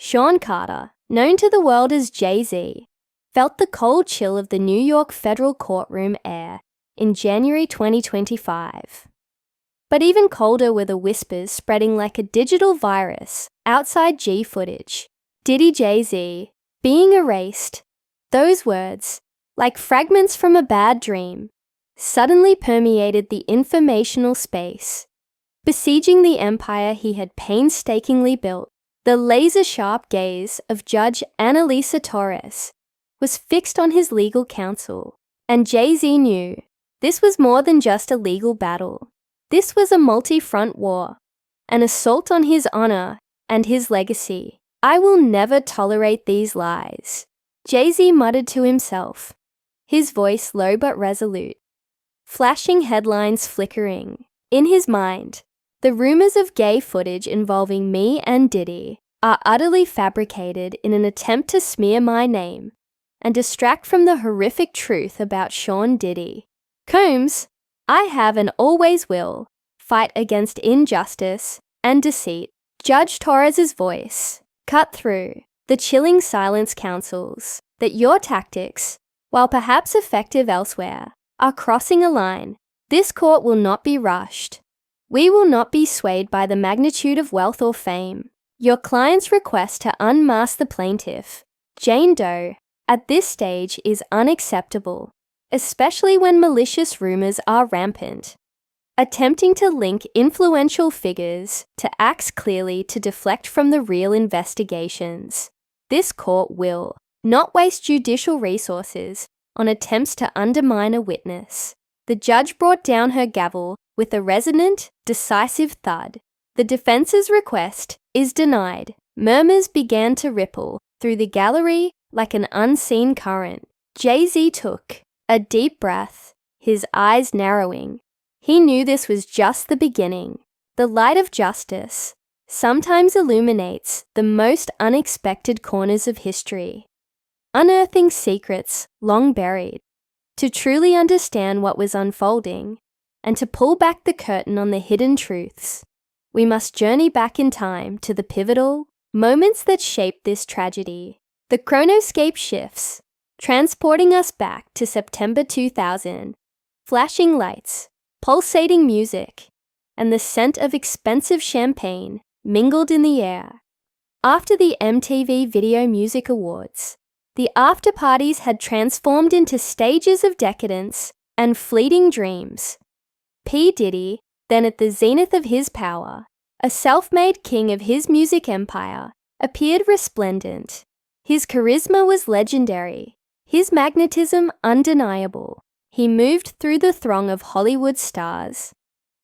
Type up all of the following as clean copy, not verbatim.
Sean Carter, known to the world as Jay-Z, felt the cold chill of the New York federal courtroom air in January 2025. But even colder were the whispers spreading like a digital virus outside G footage. Diddy Jay-Z being erased. Those words, like fragments from a bad dream, suddenly permeated the informational space, besieging the empire he had painstakingly built. The laser-sharp gaze of Judge Annalisa Torres was fixed on his legal counsel, and Jay-Z knew this was more than just a legal battle. This was a multi-front war, an assault on his honor and his legacy. "I will never tolerate these lies," Jay-Z muttered to himself, his voice low but resolute, flashing headlines flickering. In his mind, the rumors of gay footage involving me and Diddy are utterly fabricated in an attempt to smear my name and distract from the horrific truth about Sean Diddy. Combs, I have and always will fight against injustice and deceit. Judge Torres's voice cut through the chilling silence counsels that your tactics, while perhaps effective elsewhere, are crossing a line. This court will not be rushed. We will not be swayed by the magnitude of wealth or fame. Your client's request to unmask the plaintiff, Jane Doe, at this stage is unacceptable, especially when malicious rumors are rampant. Attempting to link influential figures to acts clearly to deflect from the real investigations. This court will not waste judicial resources on attempts to undermine a witness. The judge brought down her gavel with a resonant, decisive thud. The defense's request is denied. Murmurs began to ripple through the gallery like an unseen current. Jay-Z took a deep breath, his eyes narrowing. He knew this was just the beginning. The light of justice sometimes illuminates the most unexpected corners of history, unearthing secrets long buried. To truly understand what was unfolding, and to pull back the curtain on the hidden truths, we must journey back in time to the pivotal moments that shaped this tragedy. The chronoscape shifts, transporting us back to September 2000, flashing lights, pulsating music, and the scent of expensive champagne mingled in the air. After the MTV Video Music Awards, the after-parties had transformed into stages of decadence and fleeting dreams. P. Diddy, then at the zenith of his power, a self-made king of his music empire, appeared resplendent. His charisma was legendary, his magnetism undeniable. He moved through the throng of Hollywood stars,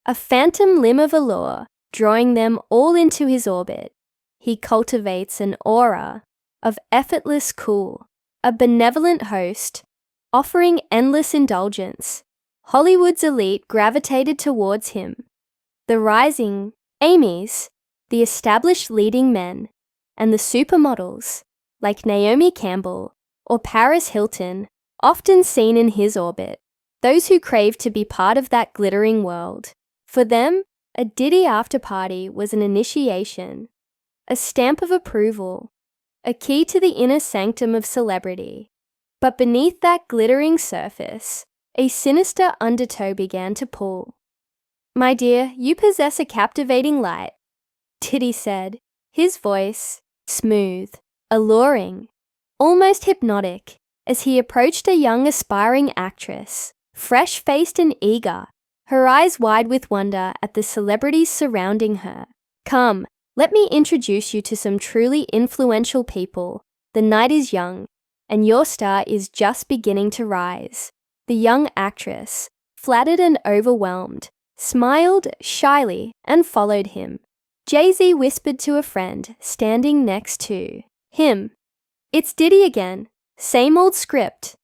a phantom limb of allure, drawing them all into his orbit. He cultivates an aura of effortless cool, a benevolent host, offering endless indulgence. Hollywood's elite gravitated towards him. The rising Amy's, the established leading men, and the supermodels, like Naomi Campbell or Paris Hilton, often seen in his orbit. Those who craved to be part of that glittering world. For them, a Diddy after-party was an initiation, a stamp of approval, a key to the inner sanctum of celebrity. But beneath that glittering surface, a sinister undertow began to pull. "My dear, you possess a captivating light," Diddy said, his voice smooth, alluring, almost hypnotic, as he approached a young aspiring actress, fresh-faced and eager, her eyes wide with wonder at the celebrities surrounding her. "Come, let me introduce you to some truly influential people. The night is young, and your star is just beginning to rise." The young actress, flattered and overwhelmed, smiled shyly and followed him. Jay-Z whispered to a friend standing next to him, "It's Diddy again. Same old script.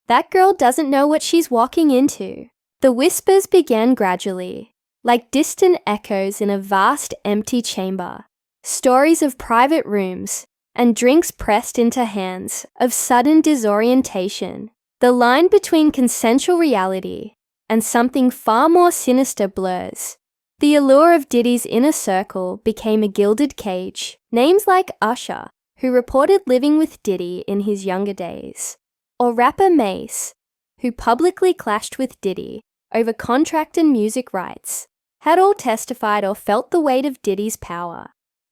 That girl doesn't know what she's walking into." The whispers began gradually, like distant echoes in a vast empty chamber. Stories of private rooms and drinks pressed into hands, of sudden disorientation. The line between consensual reality and something far more sinister blurs. The allure of Diddy's inner circle became a gilded cage. Names like Usher, who reported living with Diddy in his younger days, or rapper Mase, who publicly clashed with Diddy over contract and music rights, had all testified or felt the weight of Diddy's power.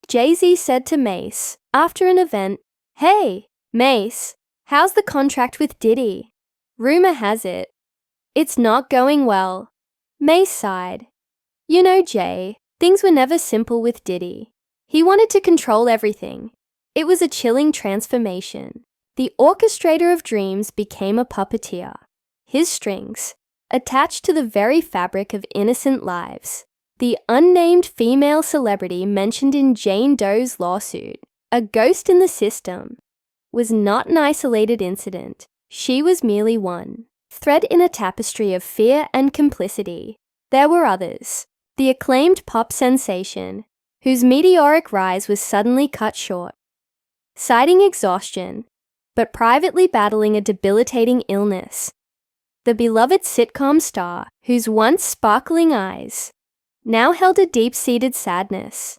Jay-Z said to Mase, after an event, "Hey, Mase, how's the contract with Diddy? Rumor has it, it's not going well." Mase sighed. "You know, Jay, things were never simple with Diddy. He wanted to control everything. It was a chilling transformation. The orchestrator of dreams became a puppeteer. His strings, attached to the very fabric of innocent lives." The unnamed female celebrity mentioned in Jane Doe's lawsuit, a ghost in the system, was not an isolated incident. She was merely one thread in a tapestry of fear and complicity. There were others. The acclaimed pop sensation, whose meteoric rise was suddenly cut short, citing exhaustion, but privately battling a debilitating illness. The beloved sitcom star, whose once sparkling eyes now held a deep-seated sadness,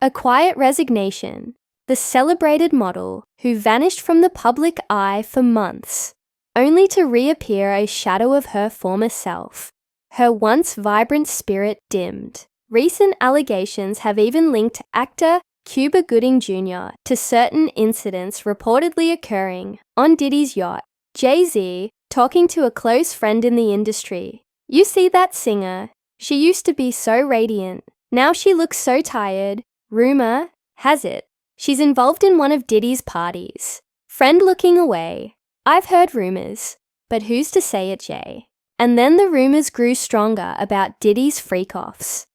a quiet resignation. The celebrated model who vanished from the public eye for months, only to reappear a shadow of her former self, her once vibrant spirit dimmed. Recent allegations have even linked actor Cuba Gooding Jr. to certain incidents reportedly occurring on Diddy's yacht. Jay-Z, talking to a close friend in the industry, "You see that singer? She used to be so radiant. Now she looks so tired. Rumor has it she's involved in one of Diddy's parties." Friend looking away. "I've heard rumors, but who's to say it, Jay?" And then the rumors grew stronger about Diddy's freak-offs.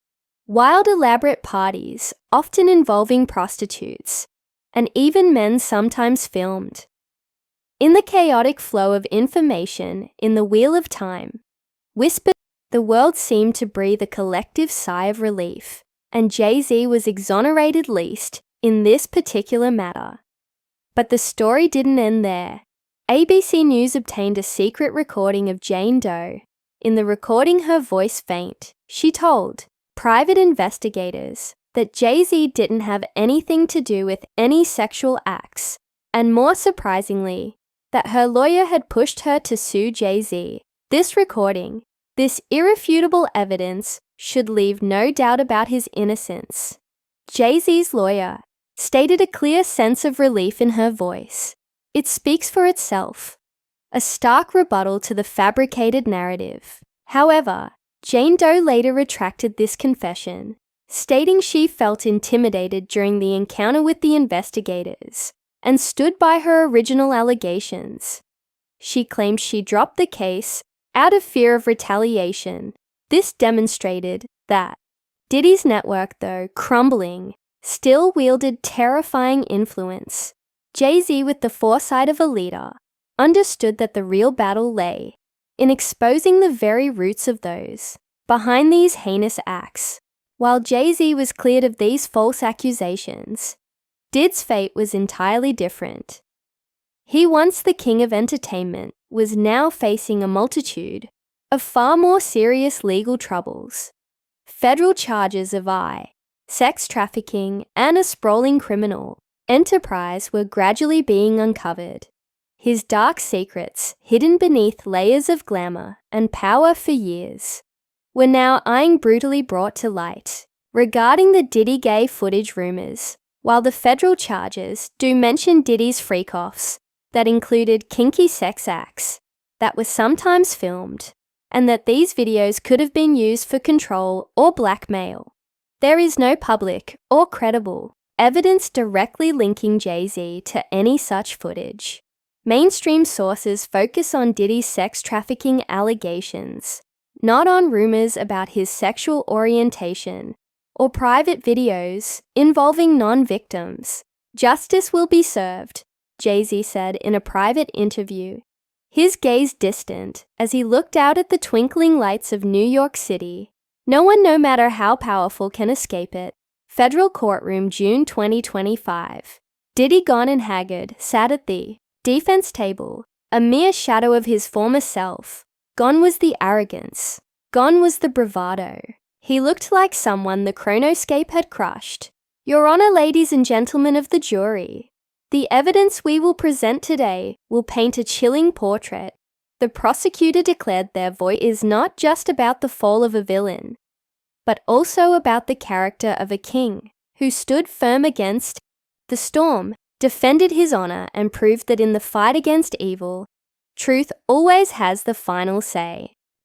Wild, elaborate parties, often involving prostitutes, and even men sometimes filmed. In the chaotic flow of information in the wheel of time, whispered, the world seemed to breathe a collective sigh of relief, and Jay-Z was exonerated least in this particular matter. But the story didn't end there. ABC News obtained a secret recording of Jane Doe. In the recording, her voice faint, she told private investigators that Jay-Z didn't have anything to do with any sexual acts, and more surprisingly, that her lawyer had pushed her to sue Jay-Z. This recording, this irrefutable evidence, should leave no doubt about his innocence. Jay-Z's lawyer stated a clear sense of relief in her voice. It speaks for itself, a stark rebuttal to the fabricated narrative. However, Jane Doe later retracted this confession, stating she felt intimidated during the encounter with the investigators and stood by her original allegations. She claimed she dropped the case out of fear of retaliation. This demonstrated that Diddy's network, though crumbling, still wielded terrifying influence. Jay-Z, with the foresight of a leader, understood that the real battle lay in exposing the very roots of those behind these heinous acts. While Jay-Z was cleared of these false accusations, Did's fate was entirely different. He, once the king of entertainment, was now facing a multitude of far more serious legal troubles. Federal charges of sex trafficking, and a sprawling criminal enterprise were gradually being uncovered. His dark secrets, hidden beneath layers of glamour and power for years, were now brutally brought to light. Regarding the Diddy gay footage rumors, while the federal charges do mention Diddy's freak-offs that included kinky sex acts that were sometimes filmed, and that these videos could have been used for control or blackmail, there is no public or credible evidence directly linking Jay-Z to any such footage. Mainstream sources focus on Diddy's sex trafficking allegations, not on rumors about his sexual orientation or private videos involving non-victims. "Justice will be served," Jay-Z said in a private interview, his gaze distant as he looked out at the twinkling lights of New York City. No one, no matter how powerful, can escape it. Federal courtroom, June 2025. Diddy, gone and haggard, sat at the defense table, a mere shadow of his former self. Gone was the arrogance. Gone was the bravado. He looked like someone the chronoscape had crushed. "Your Honor, ladies and gentlemen of the jury, The evidence we will present today will paint a chilling portrait. The prosecutor declared their voice is not just about the fall of a villain, but also about the character of a king who stood firm against the storm, defended his honor, and proved that in the fight against evil, truth always has the final say.